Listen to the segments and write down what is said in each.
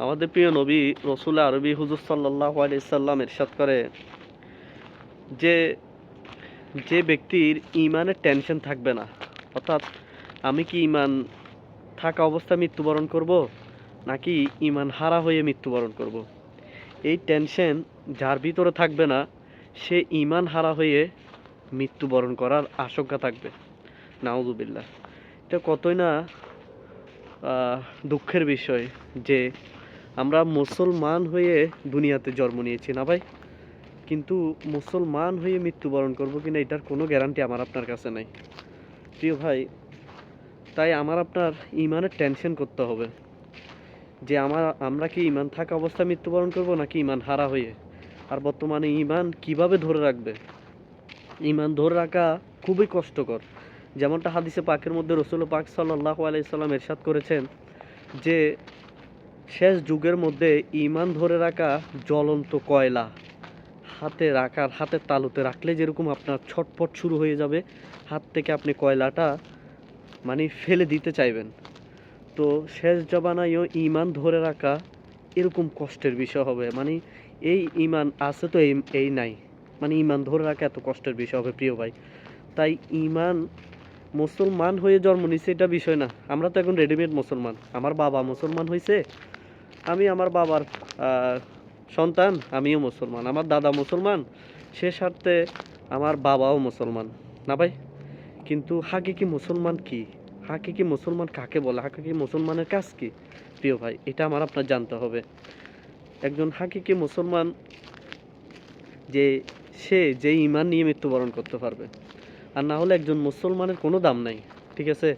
আমাদের প্রিয় নবী রসুল আরবি হুজুর সাল্লাল্লাহু আলাইহি সাল্লাম ইরশাদ করে যে যে ব্যক্তির ঈমানের টেনশন থাকবে না, অর্থাৎ আমি কি ঈমান থাকা অবস্থায় মৃত্যুবরণ করব নাকি ঈমান হারা হয়ে মৃত্যুবরণ করব, এই টেনশন যার ভিতরে থাকবে না সে ঈমান হারা হয়ে মৃত্যুবরণ করার আশঙ্কা থাকবে। নাউজুবিল্লাহ। এটা কতই না দুঃখের বিষয় যে আমরা মুসলমান হয়ে দুনিয়াতে জন্ম নিয়েছি না ভাই, কিন্তু মুসলমান হয়ে মৃত্যুবরণ করব কিনা এটার কোনো গ্যারান্টি আমার আপনার কাছে নাই প্রিয় ভাই। তাই আমার আপনার ঈমানের টেনশন করতে হবে যে আমরা কি ঈমান থাকা অবস্থায় মৃত্যুবরণ করব নাকি ঈমান হারা হয়ে। আর বর্তমানে ঈমান কিভাবে ধরে রাখবে, ঈমান ধরে রাখা খুবই কষ্টকর। যেমনটা হাদিসে পাকের মধ্যে রাসূল পাক সাল্লাল্লাহু আলাইহি সাল্লাম ইরশাদ করেছেন যে শেষ যুগের মধ্যে ঈমান ধরে রাখা জ্বলন্ত কয়লা হাতের তালুতে রাখলে যেরকম আপনার ছটফট শুরু হয়ে যাবে, হাত থেকে আপনি কয়লাটা মানে ফেলে দিতে চাইবেন। তো শেষ জমানায়ও ঈমান ধরে রাখা এরকম কষ্টের বিষয় হবে। মানে এই ঈমান আছে তো এই নাই, মানে ঈমান ধরে রাখা এত কষ্টের বিষয় হবে প্রিয় ভাই। তাই ঈমান মুসলমান হয়ে জন্ম নিছে এটা বিষয় না, আমরা তো এখন রেডিমেড মুসলমান। আমার বাবা মুসলমান হয়েছে, আমি আমার বাবার সন্তান, আমিও মুসলমান। আমার দাদা মুসলমান, সে স্বার্থে আমার বাবাও মুসলমান না ভাই। কিন্তু হাকিকি মুসলমান কি, হাকিকি মুসলমান কাকে বলে, হাকিকি মুসলমানের কাজ কি প্রিয় ভাই, এটা আমার আপনার জানতে হবে। একজন হাকিকি মুসলমান যে সে যে ঈমান নিয়ে মৃত্যুবরণ করতে পারবে, আর না হলে একজন মুসলমানের কোনো দাম নাই। ঠিক আছে,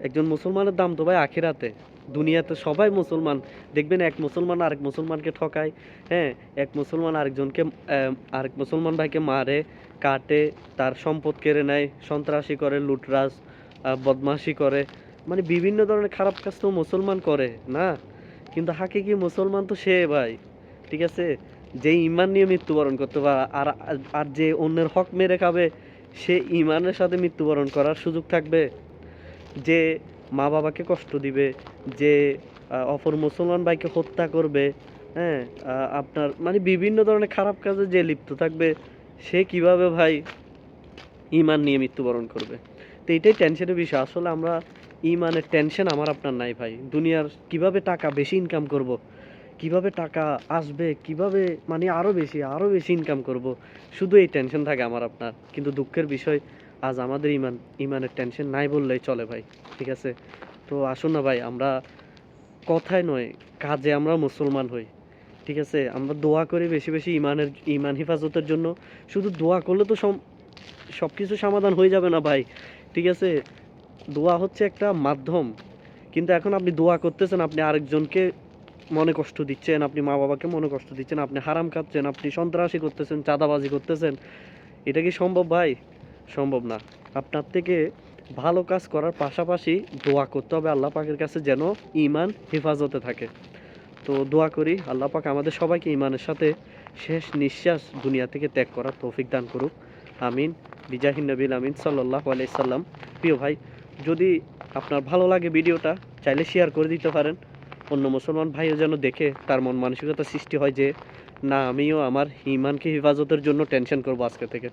একজন মুসলমানের দাম তো ভাই আখিরাতে। দুনিয়াতে সবাই মুসলমান, দেখবেন এক মুসলমান আরেক মুসলমানকে ঠকায়, হ্যাঁ, এক মুসলমান আরেকজনকে আরেক মুসলমান ভাইকে মারে, কাটে, তার সম্পদ কেড়ে নেয়, সন্ত্রাসী করে, লুটরাজ, বদমাশি করে, মানে বিভিন্ন ধরনের খারাপ কাজ তো মুসলমান করে না। কিন্তু হাকিকি মুসলমান তো সে ভাই, ঠিক আছে, যে ঈমান নিয়ে মৃত্যুবরণ করতে পারে। আর আর যে অন্যের হক মেরে খাবে সে ঈমানের সাথে মৃত্যুবরণ করার সুযোগ থাকবে? যে মা বাবাকে কষ্ট দিবে, যে অপর মুসলমান ভাইকে হত্যা করবে, হ্যাঁ, আপনার মানে বিভিন্ন ধরনের খারাপ কাজে যে লিপ্ত থাকবে, সে কিভাবে ভাই ঈমান নিয়ে মৃত্যুবরণ করবে? তো এটাই টেনশনের বিষয়। আসলে আমরা ঈমানের টেনশন আমার আপনার নাই ভাই। দুনিয়ার কিভাবে টাকা বেশি ইনকাম করব, কিভাবে টাকা আসবে, কিভাবে মানে আরো বেশি ইনকাম করব, শুধু এই টেনশন থাকে আমার আপনার। কিন্তু দুঃখের বিষয় আজ আমাদের ঈমানের টেনশন নাই বললেই চলে ভাই। ঠিক আছে, তো আসুন না ভাই, আমরা কথায় নয় কাজে আমরা মুসলমান হই। ঠিক আছে, আমরা দোয়া করি বেশি বেশি ঈমান হেফাজতের জন্য। শুধু দোয়া করলে তো সবকিছু সমাধান হয়ে যাবে না ভাই। ঠিক আছে, দোয়া হচ্ছে একটা মাধ্যম, কিন্তু এখন আপনি দোয়া করতেছেন, আপনি আরেকজনকে মনে কষ্ট দিচ্ছেন, আপনি মা বাবাকে মনে কষ্ট দিচ্ছেন, আপনি হারাম খাচ্ছেন, আপনি সন্ত্রাসী করতেছেন, চাঁদাবাজি করতেছেন। এটা কি সম্ভব ভাই? সম্ভব না। আপনার থেকে ভালো কাজ করার পাশাপাশি দোয়া করতে হবে আল্লাহ পাকের কাছে যেন ঈমান হেফাজতে থাকে। তো দোয়া করি আল্লাহ পাক আমাদের সবাইকে ঈমানের সাথে শেষ নিঃশ্বাস দুনিয়া থেকে ত্যাগ করার তৌফিক দান করুক। আমিন। বিজাহিন নবীল আমিন সাল্লাল্লাহু আলাইহি সাল্লাম। প্রিয় ভাই, যদি আপনার ভালো লাগে ভিডিওটা চাইলে শেয়ার করে দিতে পারেন, অন্য মুসলমান ভাইও যেন দেখে তার মন মানসিকতা সৃষ্টি হয় যে না, আমিও আমার ঈমানকে হেফাজতের জন্য টেনশন করবো আজকে থেকে।